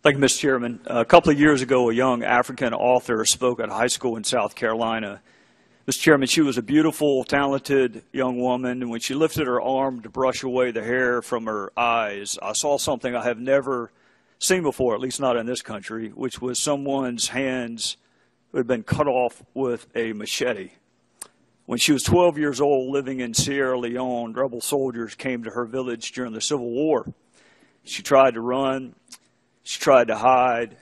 Thank you, Mr. Chairman. A couple of years ago, a young African author spoke at a high school in South Carolina. Mr. Chairman, she was a beautiful, talented young woman, and when she lifted her arm to brush away the hair from her eyes, I saw something I have never seen before, at least not in this country, which was someone's hands who had been cut off with a machete. When she was 12 years old, living in Sierra Leone, rebel soldiers came to her village during the Civil War. She tried to run. She tried to hide.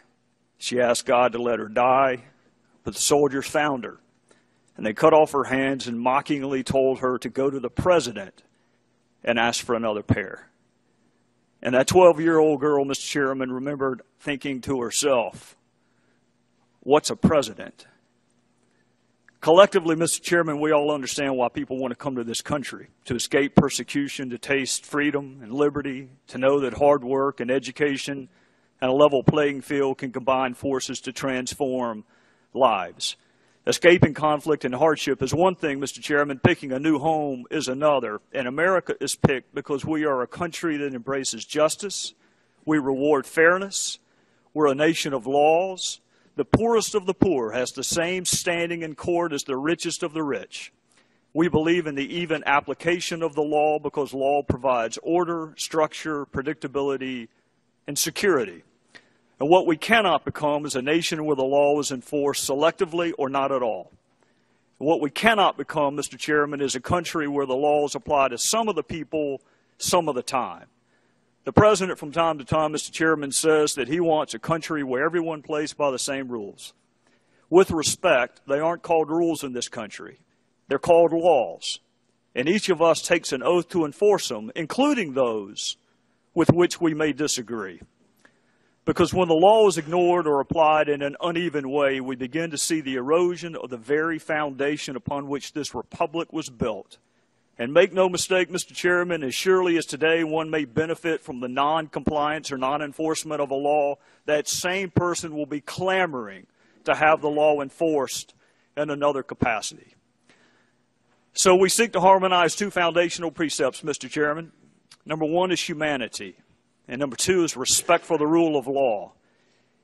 She asked God to let her die, but the soldiers found her, and they cut off her hands and mockingly told her to go to the president and ask for another pair. And that 12-year-old girl, Mr. Chairman, remembered thinking to herself, what's a president? Collectively, Mr. Chairman, we all understand why people want to come to this country, to escape persecution, to taste freedom and liberty, to know that hard work and education and a level playing field can combine forces to transform lives. Escaping conflict and hardship is one thing, Mr. Chairman. Picking a new home is another. And America is picked because we are a country that embraces justice. We reward fairness. We're a nation of laws. The poorest of the poor has the same standing in court as the richest of the rich. We believe in the even application of the law because law provides order, structure, predictability, and security. And what we cannot become is a nation where the law is enforced selectively or not at all. And what we cannot become, Mr. Chairman, is a country where the laws apply to some of the people some of the time. The President from time to time, Mr. Chairman, says that he wants a country where everyone plays by the same rules. With respect, they aren't called rules in this country. They're called laws. And each of us takes an oath to enforce them, including those with which we may disagree. Because when the law is ignored or applied in an uneven way, we begin to see the erosion of the very foundation upon which this republic was built. And make no mistake, Mr. Chairman, as surely as today one may benefit from the non-compliance or non-enforcement of a law, that same person will be clamoring to have the law enforced in another capacity. So we seek to harmonize two foundational precepts, Mr. Chairman. Number one is humanity. And number two is respect for the rule of law.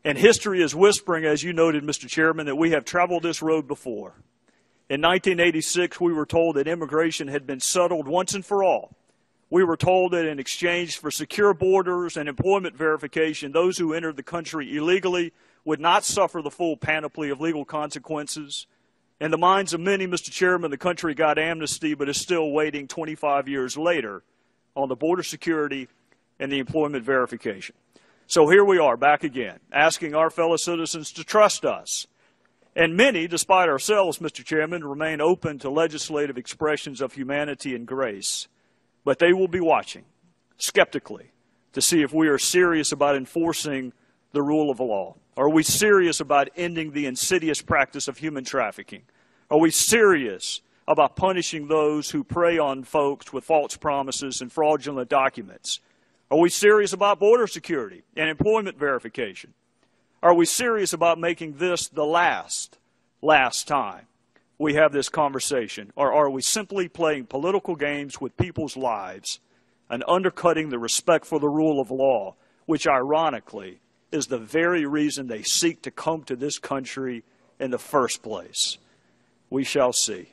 And history is whispering, as you noted, Mr. Chairman, that we have traveled this road before. In 1986, we were told that immigration had been settled once and for all. We were told that in exchange for secure borders and employment verification, those who entered the country illegally would not suffer the full panoply of legal consequences. In the minds of many, Mr. Chairman, the country got amnesty, but is still waiting 25 years later on the border security and the employment verification. So here we are back again, asking our fellow citizens to trust us. And many, despite ourselves, Mr. Chairman, remain open to legislative expressions of humanity and grace. But they will be watching, skeptically, to see if we are serious about enforcing the rule of law. Are we serious about ending the insidious practice of human trafficking? Are we serious about punishing those who prey on folks with false promises and fraudulent documents? Are we serious about border security and employment verification? Are we serious about making this the last time we have this conversation? Or are we simply playing political games with people's lives and undercutting the respect for the rule of law, which ironically is the very reason they seek to come to this country in the first place? We shall see.